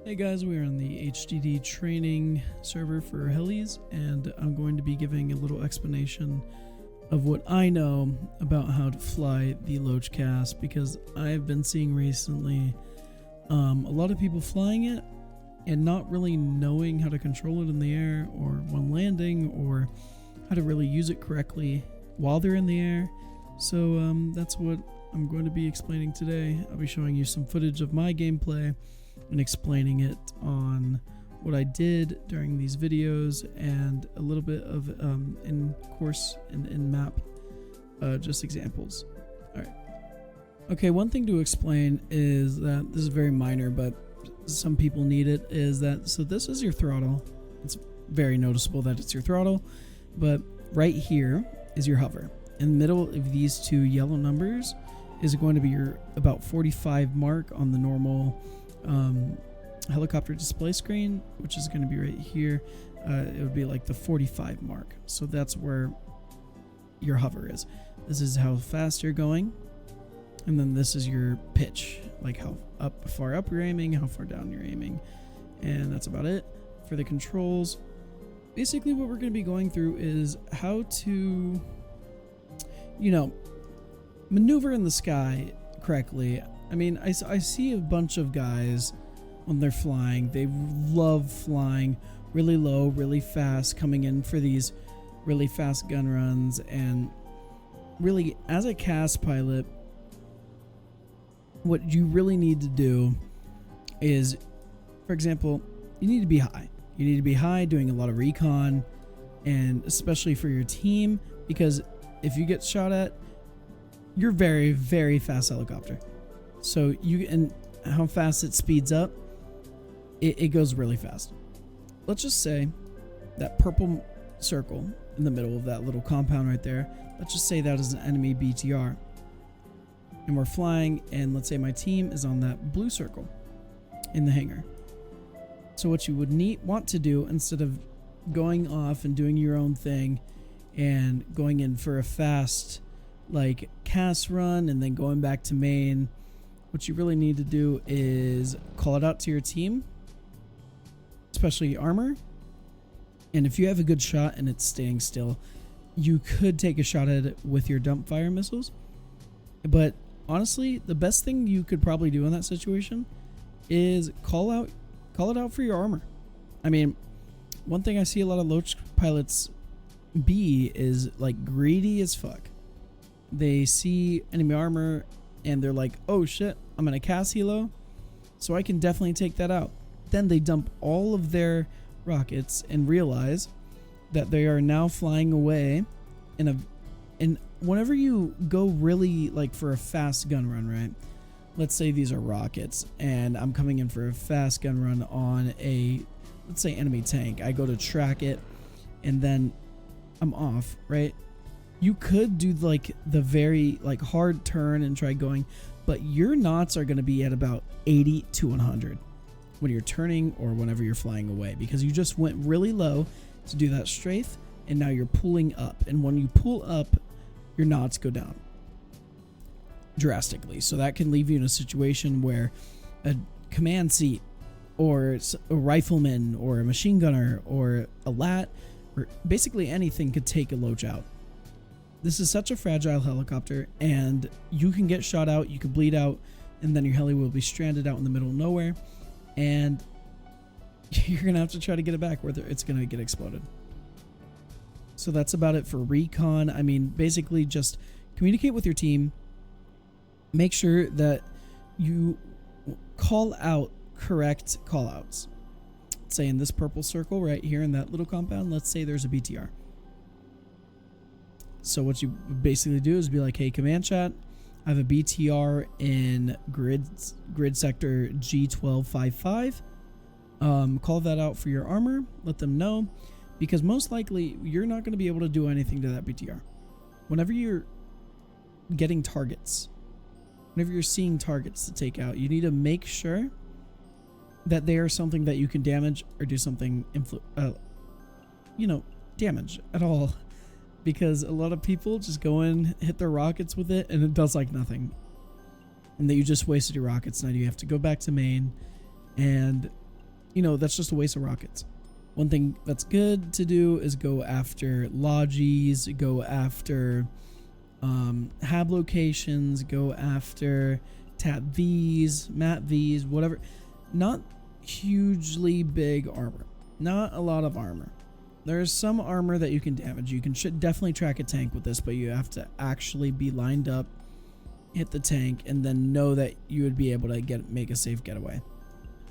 Hey guys, we are on the HDD training server for helis, and I'm going to be giving a little explanation of what I know about how to fly the LOACH-CAS, because I've been seeing recently a lot of people flying it and not really knowing how to control it in the air or when landing, or how to really use it correctly while they're in the air. So that's what I'm going to be explaining today. I'll be showing you some footage of my gameplay and explaining it on what I did during these videos, and a little bit of in course and in map just examples. All right. Okay, one thing to explain is that this is very minor, but some people need it, is that so this is your throttle. It's very noticeable that it's your throttle, but right here is your hover. In the middle of these two yellow numbers is going to be your about 45 mark on the normal helicopter display screen, which is going to be right here. It would be like the 45 mark. So that's where your hover is. This is how fast you're going, and then this is your pitch, like how far up you're aiming, how far down you're aiming, and that's about it. For the controls, basically what we're going to be going through is how to, maneuver in the sky correctly. I mean, I see a bunch of guys when they're flying, they love flying really low, really fast, coming in for these really fast gun runs. And really, as a CAS pilot, what you really need to do is, for example, you need to be high. You need to be high doing a lot of recon, and especially for your team, because if you get shot at, you're very, very fast helicopter. So and how fast it speeds up, it goes really fast. Let's just say that purple circle in the middle of that little compound right there, let's just say that is an enemy BTR. And we're flying, and let's say my team is on that blue circle in the hangar. So what you would want to do, instead of going off and doing your own thing and going in for a fast like CAS run and then going back to main, what you really need to do is call it out to your team, especially armor. And if you have a good shot and it's staying still, you could take a shot at it with your dump fire missiles. But honestly, the best thing you could probably do in that situation is call it out for your armor. I mean, one thing I see a lot of LOACH pilots be is like greedy as fuck. They see enemy armor and they're like, oh shit, I'm in a CAS helo, so I can definitely take that out. Then they dump all of their rockets and realize that they are now flying away and whenever you go really like for a fast gun run, right? Let's say these are rockets and I'm coming in for a fast gun run on a, let's say, enemy tank. I go to track it and then I'm off, right? You could do like the very like hard turn and try going, but your knots are going to be at about 80 to 100 when you're turning or whenever you're flying away, because you just went really low to do that strafe, and now you're pulling up. And when you pull up, your knots go down drastically. So that can leave you in a situation where a command seat or a rifleman or a machine gunner or a LAT or basically anything could take a LOACH out. This is such a fragile helicopter, and you can get shot out, you can bleed out, and then your heli will be stranded out in the middle of nowhere, and you're going to have to try to get it back, where it's going to get exploded. So that's about it for recon. I mean, basically just communicate with your team, make sure that you call out correct callouts. Say in this purple circle right here in that little compound, let's say there's a BTR. So what you basically do is be like, hey, command chat, I have a BTR in grid sector G1255. Call that out for your armor. Let them know, because most likely you're not going to be able to do anything to that BTR. Whenever you're getting targets, whenever you're seeing targets to take out, you need to make sure that they are something that you can damage or do something, damage at all. Because a lot of people just go in, hit their rockets with it, and it does like nothing. And that you just wasted your rockets. Now you have to go back to main and you know, that's just a waste of rockets. One thing that's good to do is go after lodges, go after hab locations, go after tap Vs, map Vs, whatever. Not hugely big armor. Not a lot of armor. There's some armor that you can damage. You can definitely track a tank with this, but you have to actually be lined up, hit the tank, and then know that you would be able to make a safe getaway.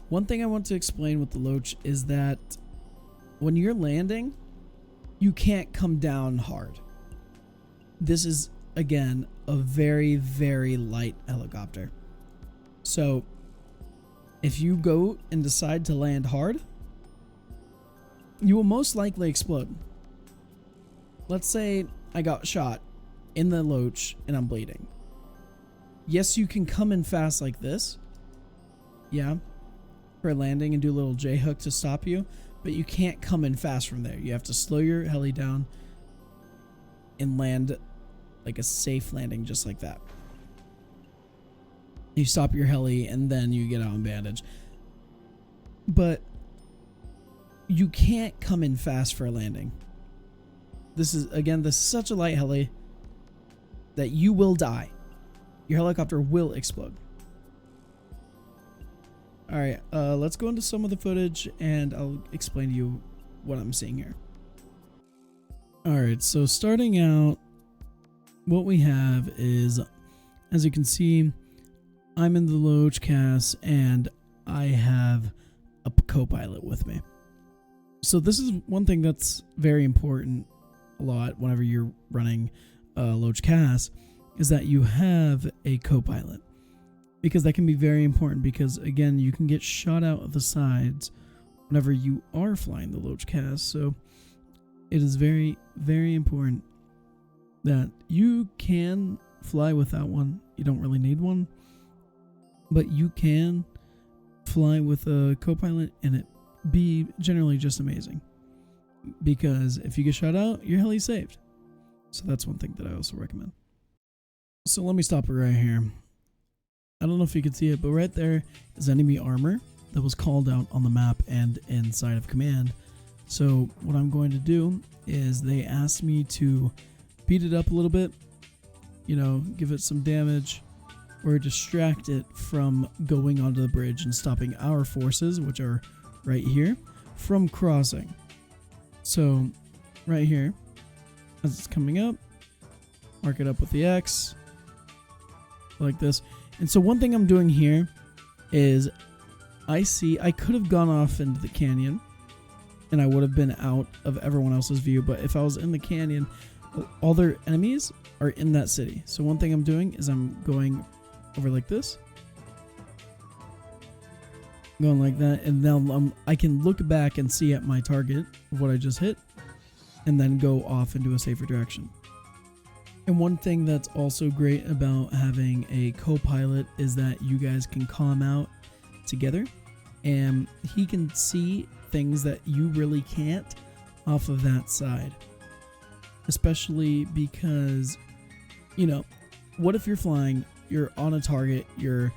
One thing I want to explain with the Loach is that when you're landing, you can't come down hard. This is, again, a very, very light helicopter. So if you go and decide to land hard, you will most likely explode. Let's say I got shot in the Loach and I'm bleeding. Yes, you can come in fast like this. Yeah. For landing and do a little J-hook to stop you. But you can't come in fast from there. You have to slow your heli down and land like a safe landing just like that. You stop your heli and then you get out and bandage. But you can't come in fast for a landing. This is such a light heli that you will die. Your helicopter will explode. Alright, let's go into some of the footage and I'll explain to you what I'm seeing here. Alright, so starting out, what we have is, as you can see, I'm in the LOACH-CAS and I have a co-pilot with me. So this is one thing that's very important a lot whenever you're running LOACH-CAS, is that you have a co-pilot. Because that can be very important, because again, you can get shot out of the sides whenever you are flying the LOACH-CAS. So it is very, very important that you can fly without one. You don't really need one, but you can fly with a co-pilot and it be generally just amazing. Because if you get shot out, your heli's saved. So that's one thing that I also recommend. So let me stop it right here. I don't know if you can see it, but right there is enemy armor that was called out on the map and inside of command. So what I'm going to do is they asked me to beat it up a little bit, you know, give it some damage, or distract it from going onto the bridge and stopping our forces, which are right here, from crossing. So right here, as it's coming up, mark it up with the X, like this. And so one thing I'm doing here is I could have gone off into the canyon and I would have been out of everyone else's view. But if I was in the canyon, all their enemies are in that city. So one thing I'm doing is I'm going over like this. Going like that. And now I can look back and see at my target of what I just hit and then go off into a safer direction. And one thing that's also great about having a co-pilot is that you guys can calm out together and he can see things that you really can't off of that side. Especially because, you know, what if you're flying, you're on a target, you're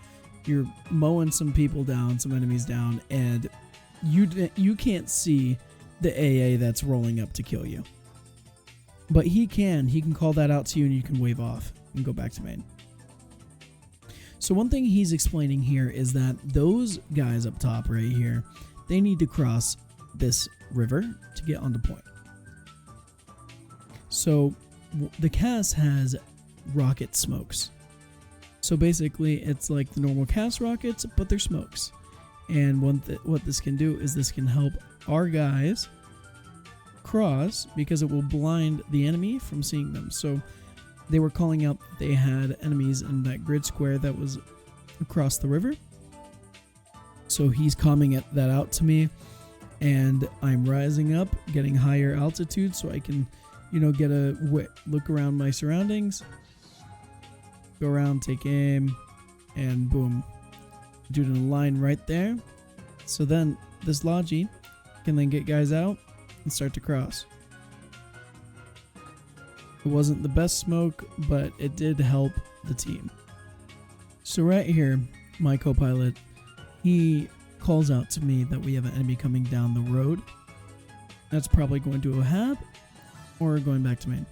mowing some people down, some enemies down, and you can't see the AA that's rolling up to kill you. But he can call that out to you and you can wave off and go back to main. So one thing he's explaining here is that those guys up top right here, they need to cross this river to get onto point. So the CAS has rocket smokes. So basically it's like the normal CAS rockets, but they're smokes. And what this can do is this can help our guys cross because it will blind the enemy from seeing them. So they were calling out that they had enemies in that grid square that was across the river. So he's calming that out to me, and I'm rising up, getting higher altitude so I can, you know, get a look around my surroundings, go around, take aim, and boom, do it in a line right there. So then this Logi can then get guys out and start to cross. It wasn't the best smoke, but it did help the team. So right here, my co-pilot, he calls out to me that we have an enemy coming down the road. That's probably going to a hab or going back to main.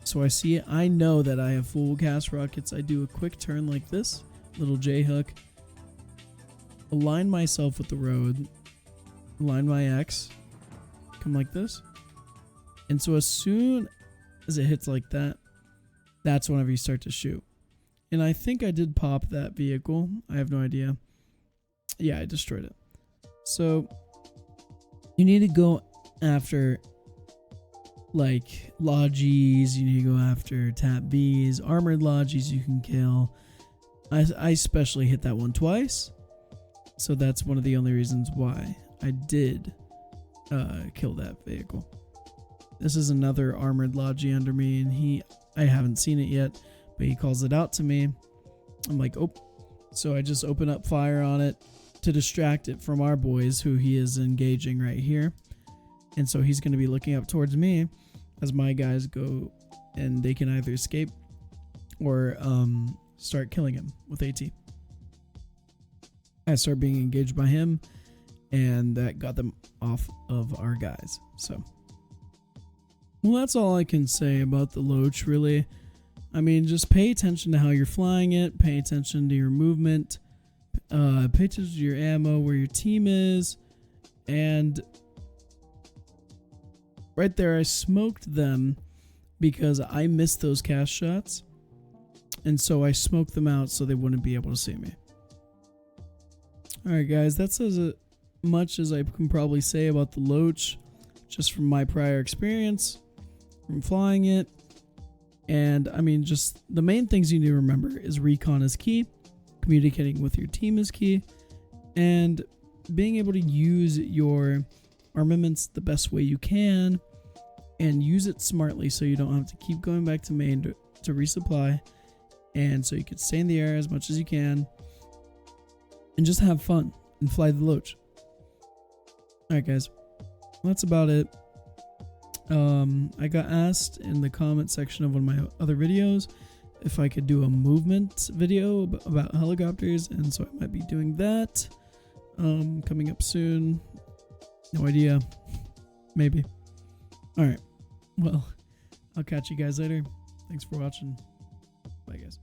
So I see it. I know that I have full cast rockets. I do a quick turn like this, little J hook, align myself with the road, align my X, come like this. And so as soon as it hits like that, that's whenever you start to shoot. And I think I did pop that vehicle. I have no idea. Yeah, I destroyed it. So you need to go after like Lodgies, you need to go after tap Bs, armored Lodgies you can kill. I especially hit that one twice. So that's one of the only reasons why I did kill that vehicle. This is another armored Logi under me, and I haven't seen it yet, but he calls it out to me. I'm like, oh. So I just open up fire on it to distract it from our boys who he is engaging right here. And so he's going to be looking up towards me as my guys go, and they can either escape or start killing him with AT. I start being engaged by him, and that got them off of our guys. So, well, that's all I can say about the Loach, really. I mean, just pay attention to how you're flying it, pay attention to your movement, pay attention to your ammo, where your team is, and right there I smoked them because I missed those cast shots, and so I smoked them out so they wouldn't be able to see me. Alright guys, that's as much as I can probably say about the Loach, just from my prior experience, from flying it. And I mean, just the main things you need to remember is recon is key, communicating with your team is key, and being able to use your armaments the best way you can and use it smartly so you don't have to keep going back to main to resupply, and so you can stay in the air as much as you can and just have fun and fly the Loach. Alright guys, that's about it. I got asked in the comment section of one of my other videos if I could do a movement video about helicopters, and so I might be doing that coming up soon. No idea. Maybe. Alright, well, I'll catch you guys later. Thanks for watching. Bye guys.